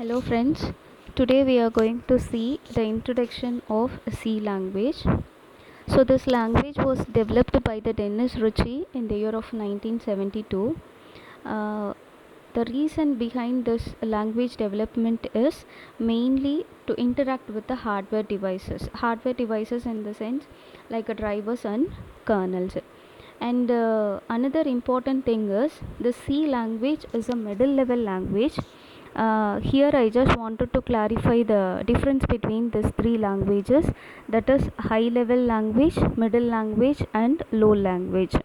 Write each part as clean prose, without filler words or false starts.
Hello friends, today we are going to see the introduction of C language. So this language was developed by the Dennis Ritchie in the year of 1972. The reason behind this language development is mainly to interact with the hardware devices in the sense like drivers and kernels. And another important thing is the C language is a middle level language. Here I just wanted to clarify the difference between these three languages, that is high level language, middle language and low language.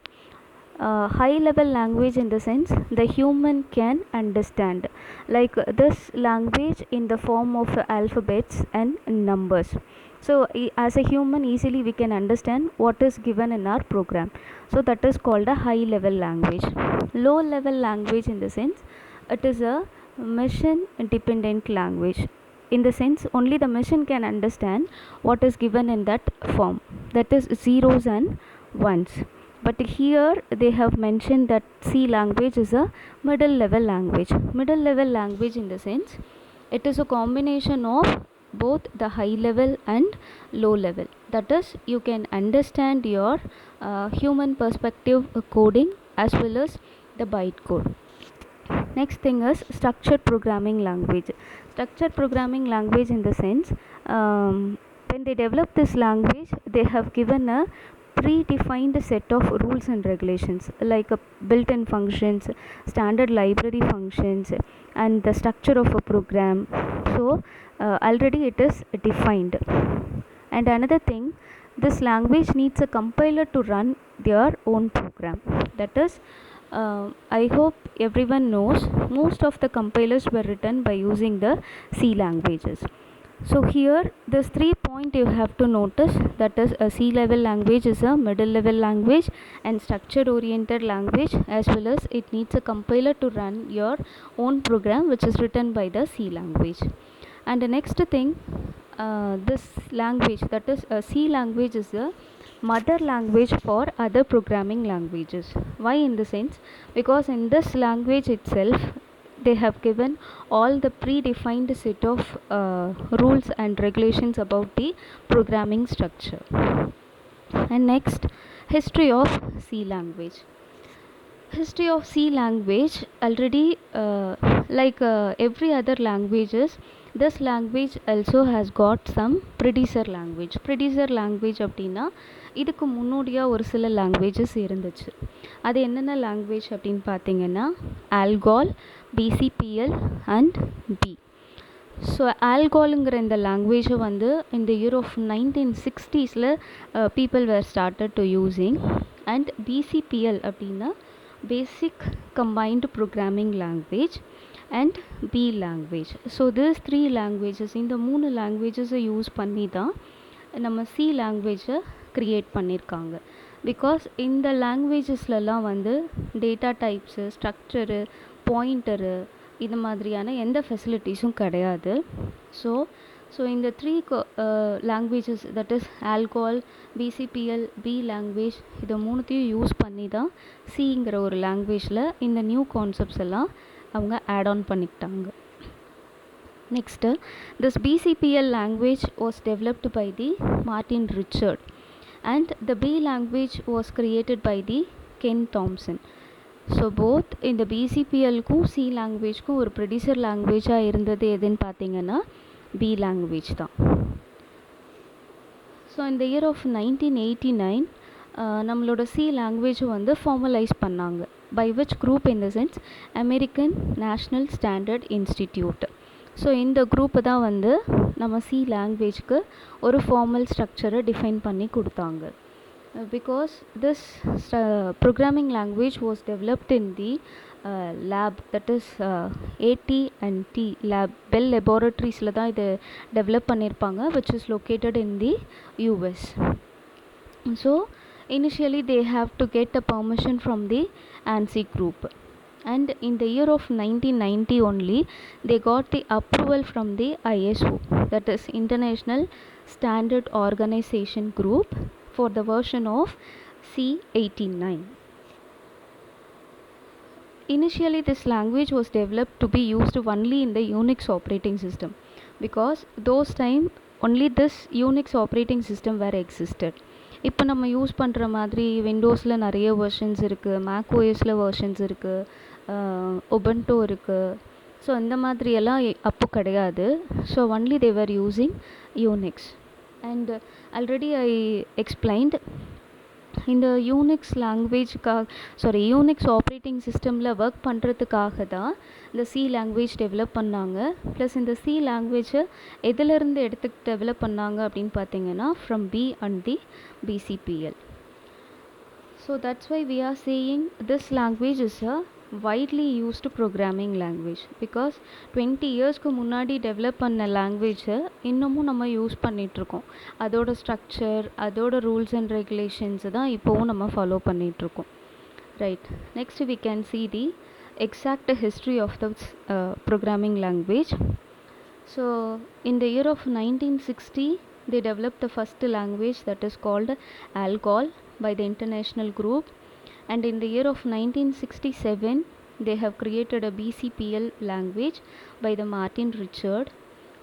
High level language in the sense the human can understand, like this language in the form of alphabets and numbers. So as a human easily we can understand what is given in our program, so that is called a high level language. Low level language in the sense it is a machine dependent language, in the sense only the machine can understand what is given in that form, that is zeros and ones. But here they have mentioned that C language is a middle level language. Middle level language in the sense it is a combination of both the high level and low level, that is you can understand your human perspective coding as well as the byte code. Next thing is structured programming language. Structured programming language in the sense when they develop this language they have given a predefined set of rules and regulations like built-in functions, standard library functions and the structure of a program. So already it is defined. And another thing, this language needs a compiler to run their own program, that is I hope everyone knows most of the compilers were written by using the C languages. So here this 3 point you have to notice, that is a C level language is a middle level language and structured oriented language, as well as it needs a compiler to run your own program which is written by the C language. And the next thing, this language, that is a C language is a mother language for other programming languages. Why in the sense, because in this language itself they have given all the predefined set of rules and regulations about the programming structure. And next, history of C language. History of C language already like every other languages, this language also has got some predecessor language அப்படின்னா இதுக்கு முன்னோடியாக ஒரு சில languages இருந்துச்சு. அது என்னென்ன language அப்படின்னு பார்த்தீங்கன்னா ALGOL, BCPL and B. So ஆல்காலுங்கிற இந்த லாங்குவேஜை வந்து இந்த year of 1960s people were started to using. And BCPL அப்படின்னா basic combined programming language and B language. So these three languages, இந்த மூணு லாங்குவேஜஸை யூஸ் பண்ணி தான் நம்ம C லாங்குவேஜை க்ரியேட் பண்ணியிருக்காங்க. பிகாஸ் இந்த லாங்குவேஜஸ்லலாம் வந்து டேட்டா டைப்ஸு, ஸ்ட்ரக்சரு, பாயிண்டரு இது மாதிரியான எந்த ஃபெசிலிட்டிஸும் கிடையாது. ஸோ இந்த three languages, that is ALGOL, BCPL, B language, இதை மூணுத்தையும் யூஸ் பண்ணி தான் சிங்கிற ஒரு லாங்குவேஜில் இந்த நியூ கான்செப்ட்ஸ் எல்லாம் அவங்க ஆட் ஆன் பண்ணிக்கிட்டாங்க. Next, this BCPL language was developed by the Martin Richard and the B language was created by the Ken Thompson. So both இந்த பிசிபிஎல்க்கும் சி லாங்குவேஜ்க்கும் ஒரு ப்ரொடியூசர் லாங்குவேஜாக இருந்தது எதுன்னு பார்த்தீங்கன்னா பி லாங்குவேஜ் தான். ஸோ இந்த இயர் ஆஃப் 1989 நம்மளோட சி லாங்குவேஜை வந்து ஃபார்மலைஸ் பண்ணாங்க. By which group in the sense American national standard institute. So இந்த குரூப்பு தான் வந்து நம்ம சி லாங்குவேஜ்க்கு ஒரு ஃபார்மல் ஸ்ட்ரக்சரை டிஃபைன் பண்ணி கொடுத்தாங்க. Because this programming language was developed in the lab, that is AT&T lab, Bell laboratories-ல தான் இது டெவலப் பண்ணியிருப்பாங்க, which is located in the US. So initially they have to get a permission from the ANSI group, and in the year of 1990 only they got the approval from the ISO, that is International Standard Organization Group, for the version of C89. initially this language was developed to be used only in the Unix operating system, because those time only this Unix operating system were existed. இப்போ நம்ம use பண்ணுற மாதிரி விண்டோஸில் நிறைய versions இருக்குது, Mac ஓஎஸில் versions இருக்குது, Ubuntu இருக்குது. So இந்த மாதிரியெல்லாம் அப்போ கிடையாது. So only they were using Unix. And already I explained, இந்த யூனிக்ஸ் யூனிக்ஸ் ஆப்ரேட்டிங் சிஸ்டமில் ஒர்க் பண்ணுறதுக்காக தான் இந்த சி லாங்குவேஜ் டெவலப் பண்ணாங்க. ப்ளஸ் இந்த சி லாங்குவேஜை எதிலிருந்து எடுத்து டெவலப் பண்ணாங்க அப்படின்னு பார்த்தீங்கன்னா from B and the BCPL. So that's why we are saying this language is a widely used programming language, because 20 இயர்ஸ்க்கு முன்னாடி டெவலப் பண்ண லாங்குவேஜை இன்னமும் நம்ம யூஸ் பண்ணிகிட்ருக்கோம். அதோட ஸ்ட்ரக்சர், அதோட ரூல்ஸ் அண்ட் ரெகுலேஷன்ஸை தான் இப்போவும் நம்ம ஃபாலோ பண்ணிகிட்ருக்கோம். Right, next we can see the exact history of the programming language. So in the year of 1960 they developed the first language, that is called algol by the international group. And in the year of 1967 they have created a BCPL language by the Martin Richard.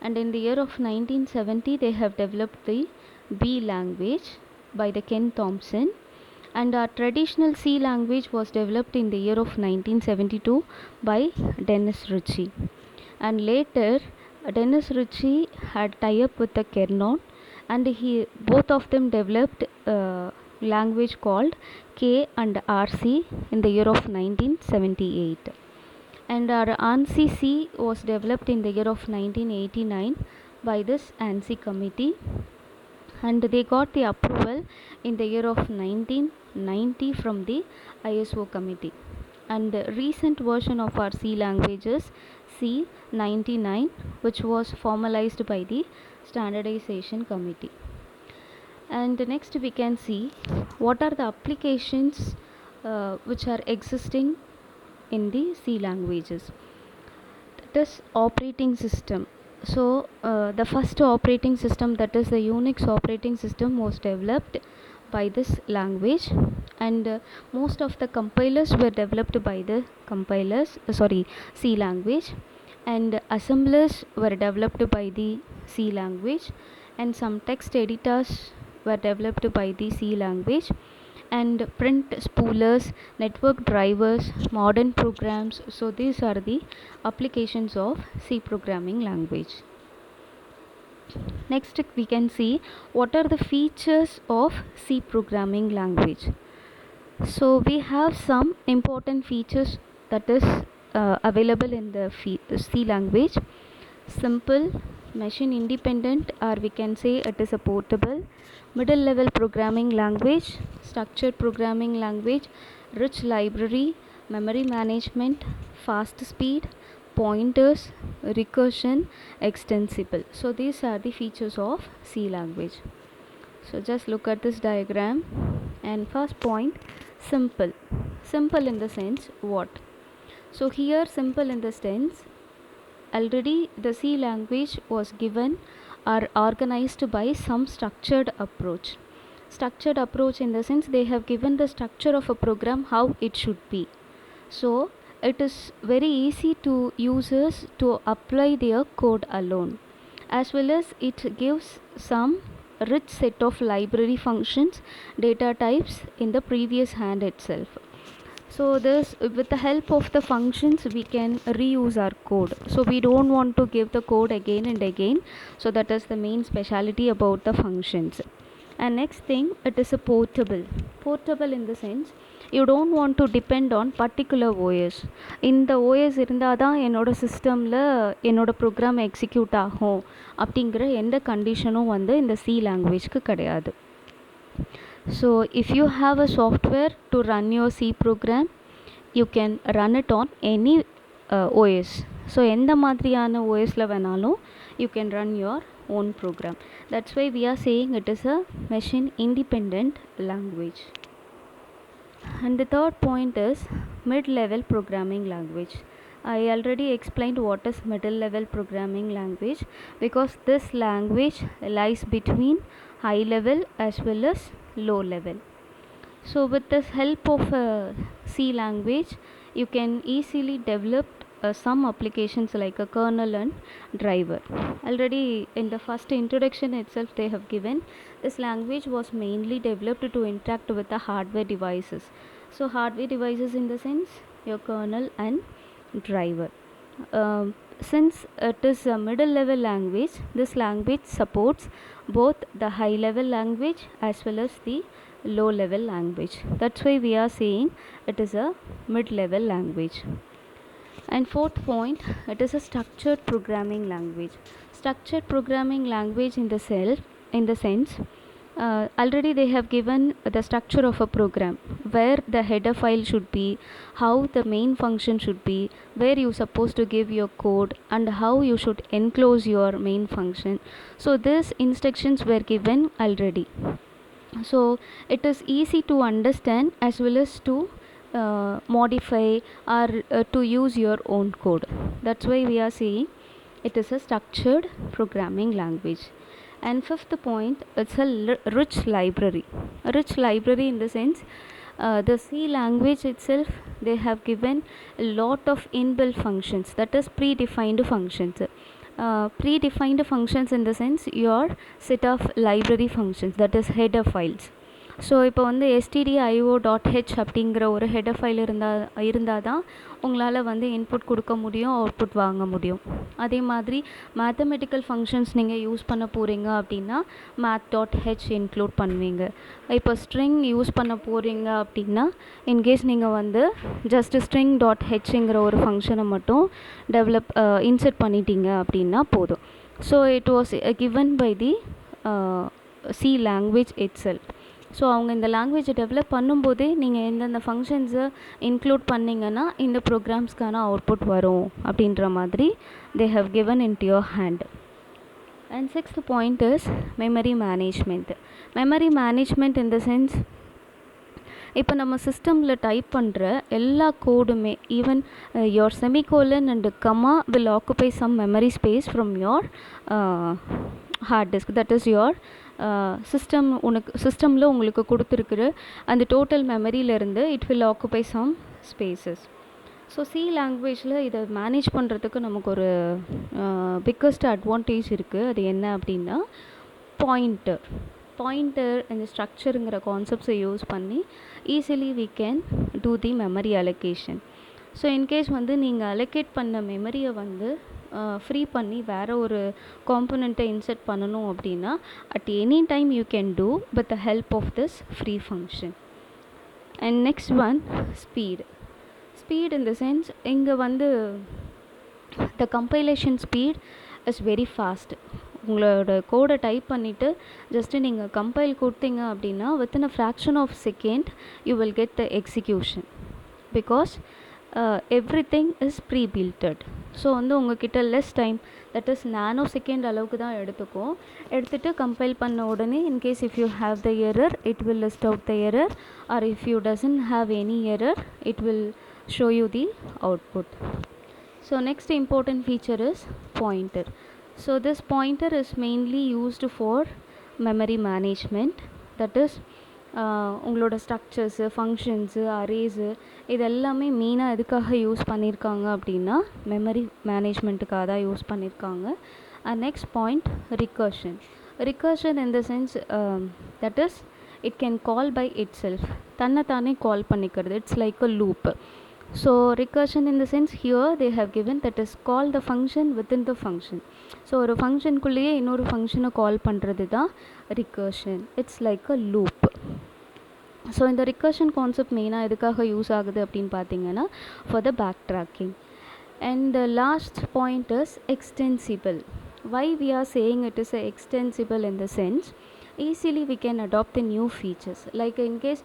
And in the year of 1970 they have developed the B language by the Ken Thompson. And our traditional C language was developed in the year of 1972 by Dennis Ritchie. And later Dennis Ritchie had tie-up with the kernel, and both of them developed language called K and RC in the year of 1978. And our ANSI C was developed in the year of 1989 by this ANSI committee, and they got the approval in the year of 1990 from the ISO committee. And the recent version of our C language is C99, which was formalized by the standardization committee. And next we can see what are the applications which are existing in the C languages. That is operating system. So the first operating system, that is the Unix operating system, was developed by this language. And most of the compilers were developed by the C language. And assemblers were developed by the C language. And some text editors were developed by the C language. And print spoolers, network drivers, modern programs. So these are the applications of C programming language. Next we can see what are the features of C programming language. So we have some important features that is available in the C language. Simple, machine independent, or we can say it is a portable, middle level programming language, structured programming language, rich library, memory management, fast speed, pointers, recursion, extensible. So these are the features of C language. So just look at this diagram. And first point, simple. Simple in the sense what? So here simple in the sense, already the C language was given or organized by some structured approach. Structured approach in the sense they have given the structure of a program, how it should be. So it is very easy to users to apply their code alone, as well as it gives some rich set of library functions, data types in the previous hand itself. So this, with the help of the functions, we can reuse our code. So we don't want to give the code again and again. So that is the main speciality about the functions. And next thing, it is a portable. Portable in the sense, you don't want to depend on particular OS. இந்த OS இருந்தால் தான் என்னோட சிஸ்டமில் என்னோட program execute ஆகும் அப்படிங்கிற எந்த கண்டிஷனும் வந்து இந்த C லாங்குவேஜ்க்கு கிடையாது. So if you have a software to run your C program, you can run it on any OS. So எந்த மாதிரியான OSல வேணாலும் you can run your own program. That's why we are saying it is a machine independent language. And the third point is mid-level programming language. I already explained what is middle level programming language, because this language lies between high level as well as low level. So with this help of a C language, you can easily develop some applications like a kernel and driver. Already in the first introduction itself they have given, this language was mainly developed to interact with the hardware devices. So hardware devices in the sense your kernel and driver. Since it is a middle level language, this language supports both the high level language as well as the low level language. That's why we are saying it is a mid level language. And fourth point, it is a structured programming language. Structured programming language in the sense, already they have given the structure of a program, where the header file should be, how the main function should be, where you supposed to give your code, and how you should enclose your main function. So these instructions were given already. So it is easy to understand as well as to modify or to use your own code. That's why we are saying it is a structured programming language. And fifth point, it's a rich library. A rich library in the sense, the C language itself, they have given a lot of inbuilt functions, that is predefined functions. Predefined functions in the sense your set of library functions, that is header files. So இப்போ வந்து stdio.h அப்படிங்கிற ஒரு header file இருந்தால் தான் உங்களால் வந்து input கொடுக்க முடியும், அவுட்புட் வாங்க முடியும். அதே மாதிரி மேத்தமெட்டிக்கல் ஃபங்க்ஷன்ஸ் நீங்கள் யூஸ் பண்ண போகிறீங்க அப்படின்னா math.h இன்க்ளூட் பண்ணுவீங்க. இப்போ ஸ்ட்ரிங் யூஸ் பண்ண போகிறீங்க அப்படின்னா இன்கேஸ் நீங்கள் வந்து ஜஸ்ட் string.hங்கிற ஒரு ஃபங்க்ஷனை மட்டும் இன்சர்ட் பண்ணிட்டீங்க அப்படின்னா போதும். So it was given by the C language itself. So அவங்க இந்த லாங்குவேஜை டெவலப் பண்ணும்போதே நீங்கள் எந்தெந்த ஃபங்க்ஷன்ஸை இன்க்ளூட் பண்ணிங்கன்னா இந்த ப்ரோக்ராம்ஸ்க்கான அவுட்புட் வரும் அப்படின்ற மாதிரி they have given into your hand. And sixth point is memory management. Memory management in the sense, இப்போ நம்ம சிஸ்டமில் டைப் பண்ணுற எல்லா கோடுமே, even your semicolon and comma will occupy some memory space from your hard disk, that is your சிஸ்டமில் உங்களுக்கு கொடுத்துருக்குற அந்த டோட்டல் மெமரியிலேருந்து it will occupy some spaces. So C லாங்குவேஜில் இதை மேனேஜ் பண்ணுறதுக்கு நமக்கு ஒரு பிக்கஸ்ட் அட்வான்டேஜ் இருக்குது. அது என்ன அப்படின்னா பாயிண்டர் அந்த ஸ்ட்ரக்சருங்கிற கான்செப்ட்ஸை யூஸ் பண்ணி easily we can do the memory allocation. So in case வந்து நீங்கள் அலோகேட் பண்ண மெமரியை வந்து ஃப்ரீ பண்ணி வேறு ஒரு காம்பனண்ட்டை இன்சர்ட் பண்ணணும் அப்படின்னா at any time you can do with the help of this free function. And next one, speed in the sense, இங்கே வந்து the compilation speed is very fast. உங்களோட கோடை டைப் பண்ணிவிட்டு ஜஸ்ட்டு நீங்கள் கம்பைல் கொடுத்தீங்க அப்படின்னா within a fraction of second you will get the execution, because everything is prebuilted. So வந்து உங்கள்கிட்ட less time, that is nano second அளவுக்கு தான் எடுத்துகிட்டு கம்பைல் பண்ண உடனே in case if you have the error it will list out the error, or if you doesn't have any error it will show you the output. So next important feature is pointer. So this pointer is mainly used for memory management, that is உங்களோட structures, functions, அரேஸு, இது எல்லாமே மெயினாக எதுக்காக use பண்ணியிருக்காங்க அப்படின்னா memory மேனேஜ்மெண்ட்டுக்காக தான் use பண்ணியிருக்காங்க. And next point, recursion in the sense, that is it can call by itself, தன்னைத்தானே கால் பண்ணிக்கிறது, it's like a loop. So recursion in the sense, here they have given that is call the function within the function. So ஒரு ஃபங்க்ஷனுக்குள்ளேயே இன்னொரு ஃபங்க்ஷனை கால் பண்ணுறது தான் recursion. It's like a loop. So இந்த recursion concept மெயினாக எதுக்காக use ஆகுது அப்படின்னு பார்த்தீங்கன்னா for the backtracking. And the last point is extensible. Why we are saying it is a extensible in the sense, easily we can adopt the new features. Like in case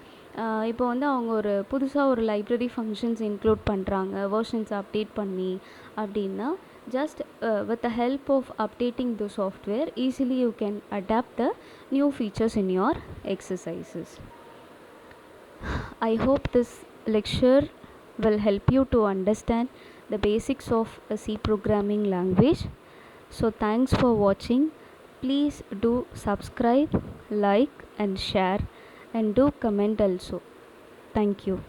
இப்போ வந்து அவங்க ஒரு புதுசாக ஒரு library functions include பண்ணுறாங்க, versions update பண்ணி அப்படின்னா just with the help of updating the software easily you can adapt the new features in your exercises. I hope this lecture will help you to understand the basics of a C programming language. So thanks for watching. Please do subscribe, like and share and do comment also. Thank you.